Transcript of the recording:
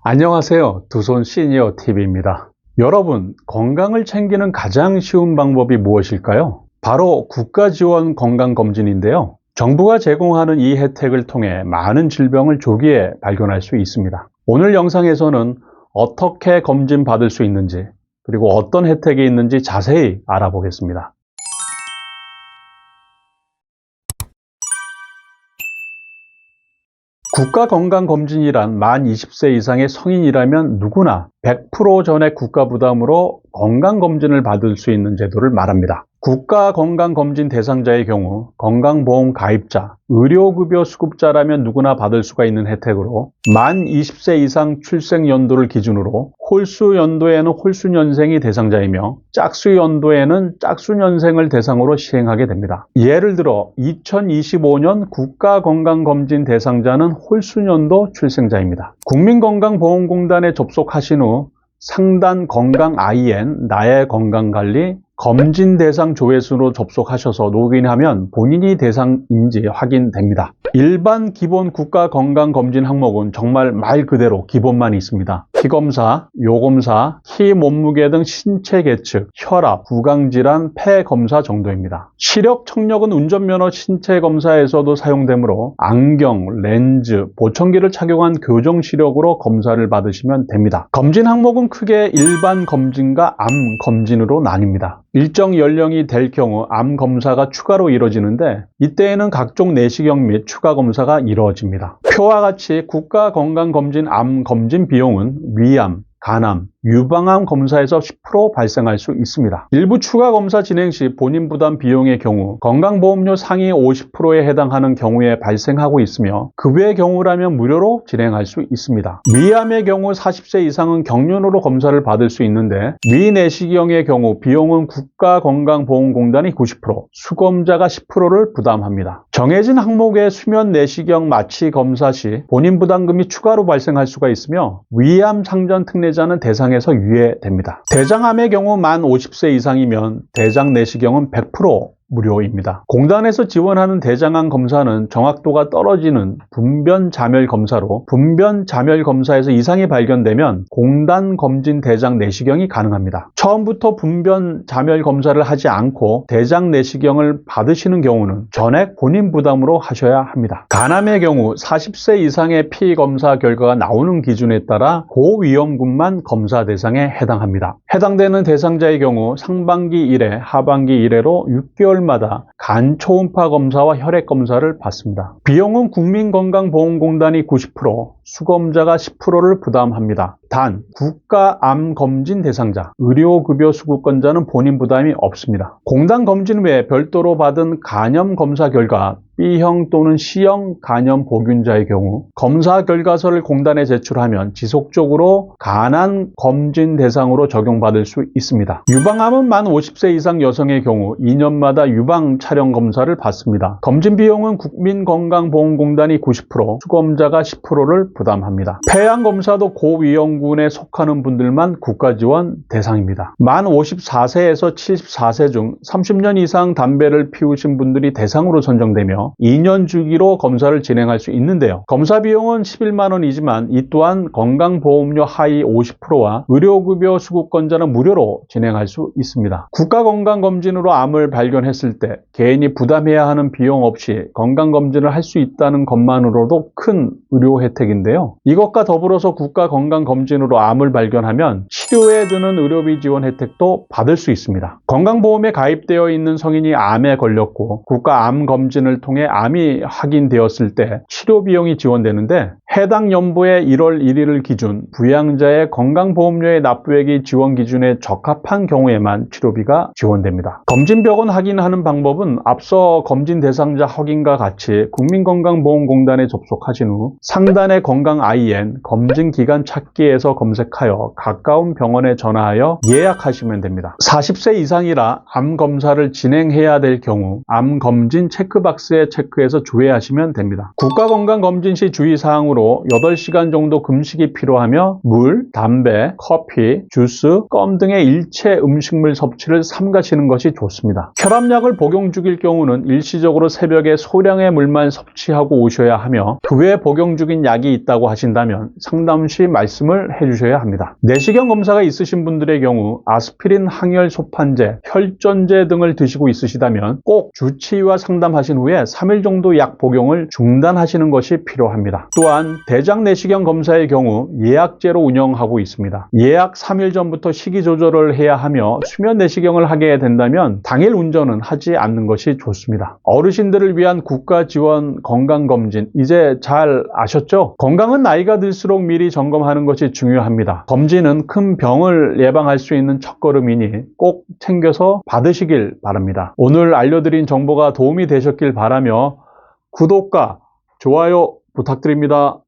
안녕하세요. 두손 시니어 TV입니다. 여러분, 건강을 챙기는 가장 쉬운 방법이 무엇일까요? 바로 국가지원 건강검진인데요. 정부가 제공하는 이 혜택을 통해 많은 질병을 조기에 발견할 수 있습니다. 오늘 영상에서는 어떻게 검진 받을 수 있는지, 그리고 어떤 혜택이 있는지 자세히 알아보겠습니다. 국가건강검진이란 만 20세 이상의 성인이라면 누구나 100% 전액 국가부담으로 건강검진을 받을 수 있는 제도를 말합니다. 국가건강검진 대상자의 경우 건강보험 가입자, 의료급여 수급자라면 누구나 받을 수가 있는 혜택으로 만 20세 이상 출생연도를 기준으로 홀수연도에는 홀수년생이 대상자이며 짝수연도에는 짝수년생을 대상으로 시행하게 됩니다. 예를 들어 2025년 국가건강검진 대상자는 홀수년도 출생자입니다. 국민건강보험공단에 접속하신 후 상단 건강 IN 나의 건강관리 검진 대상 조회수로 접속하셔서 로그인하면 본인이 대상인지 확인됩니다. 일반 기본 국가건강검진 항목은 정말 말 그대로 기본만 있습니다. 피검사, 요검사, 키 몸무게 등 신체 계측, 혈압, 구강질환, 폐 검사 정도입니다. 시력 청력은 운전면허 신체 검사에서도 사용되므로 안경, 렌즈, 보청기를 착용한 교정 시력으로 검사를 받으시면 됩니다. 검진 항목은 크게 일반 검진과 암 검진으로 나뉩니다. 일정 연령이 될 경우 암 검사가 추가로 이루어지는데 이때에는 각종 내시경 및 추가 검사가 이루어집니다. 표와 같이 국가건강검진 암 검진 비용은 위암, 간암, 유방암 검사에서 10% 발생할 수 있습니다. 일부 추가 검사 진행 시 본인 부담 비용의 경우 건강보험료 상위 50%에 해당하는 경우에 발생하고 있으며 그 외의 경우라면 무료로 진행할 수 있습니다. 위암의 경우 40세 이상은 경륜으로 검사를 받을 수 있는데 위내시경의 경우 비용은 국가건강보험공단이 90%, 수검자가 10%를 부담합니다. 정해진 항목의 수면 내시경 마취 검사 시 본인 부담금이 추가로 발생할 수가 있으며 위암 상전 특례자는 대상에서 유예됩니다. 대장암의 경우 만 50세 이상이면 대장 내시경은 100% 무료입니다. 공단에서 지원하는 대장암 검사는 정확도가 떨어지는 분변 자멸 검사로 분변 자멸 검사에서 이상이 발견되면 공단 검진 대장 내시경이 가능합니다. 처음부터 분변 자멸 검사를 하지 않고 대장 내시경을 받으시는 경우는 전액 본인 부담으로 하셔야 합니다. 간암의 경우 40세 이상의 피 검사 결과가 나오는 기준에 따라 고위험군만 검사 대상에 해당합니다. 해당되는 대상자의 경우 상반기 1회, 하반기 1회로 6개월 마다 간 초음파 검사와 혈액 검사를 받습니다. 비용은 국민건강보험공단이 90%, 수검자가 10%를 부담합니다. 단 국가암검진 대상자, 의료급여 수급권자는 본인 부담이 없습니다. 공단 검진 외에 별도로 받은 간염 검사 결과 B형 또는 C형 간염 보균자의 경우 검사 결과서를 공단에 제출하면 지속적으로 간암 검진 대상으로 적용받을 수 있습니다. 유방암은 만 50세 이상 여성의 경우 2년마다 유방 촬영 검사를 받습니다. 검진 비용은 국민건강보험공단이 90%, 수검자가 10%를 부담합니다. 폐암 검사도 고위험군에 속하는 분들만 국가지원 대상입니다. 만 54세에서 74세 중 30년 이상 담배를 피우신 분들이 대상으로 선정되며 2년 주기로 검사를 진행할 수 있는데요. 검사 비용은 11만 원이지만 이 또한 건강보험료 하위 50%와 의료급여 수급권자는 무료로 진행할 수 있습니다. 국가건강검진으로 암을 발견했을 때 개인이 부담해야 하는 비용 없이 건강검진을 할 수 있다는 것만으로도 큰 의료 혜택인데요. 이것과 더불어서 국가건강검진으로 암을 발견하면 치료에 드는 의료비 지원 혜택도 받을 수 있습니다. 건강보험에 가입되어 있는 성인이 암에 걸렸고 국가암검진을 통해 암이 확인되었을 때 치료 비용이 지원되는데 해당 연도의 1월 1일을 기준 부양자의 건강보험료의 납부액이 지원 기준에 적합한 경우에만 치료비가 지원됩니다. 검진병원 확인하는 방법은 앞서 검진 대상자 확인과 같이 국민건강보험공단에 접속하신 후 상단의 건강 IN 검진기간 찾기에서 검색하여 가까운 병원에 전화하여 예약하시면 됩니다. 40세 이상이라 암검사를 진행해야 될 경우 암검진 체크박스에 체크해서 조회하시면 됩니다. 국가건강검진 시 주의사항으로 8시간 정도 금식이 필요하며 물, 담배, 커피, 주스, 껌 등의 일체 음식물 섭취를 삼가시는 것이 좋습니다. 혈압약을 복용 중일 경우는 일시적으로 새벽에 소량의 물만 섭취하고 오셔야 하며 그 외에 복용 중인 약이 있다고 하신다면 상담 시 말씀을 해주셔야 합니다. 내시경 검사가 있으신 분들의 경우 아스피린, 항열 소판제, 혈전제 등을 드시고 있으시다면 꼭 주치의와 상담하신 후에 3일 정도 약 복용을 중단하시는 것이 필요합니다. 또한 대장 내시경 검사의 경우 예약제로 운영하고 있습니다. 예약 3일 전부터 식이 조절을 해야 하며 수면 내시경을 하게 된다면 당일 운전은 하지 않는 것이 좋습니다. 어르신들을 위한 국가 지원 건강검진 이제 잘 아셨죠? 건강은 나이가 들수록 미리 점검하는 것이 중요합니다. 검진은 큰 병을 예방할 수 있는 첫걸음이니 꼭 챙겨서 받으시길 바랍니다. 오늘 알려드린 정보가 도움이 되셨길 바라며 구독과 좋아요 부탁드립니다.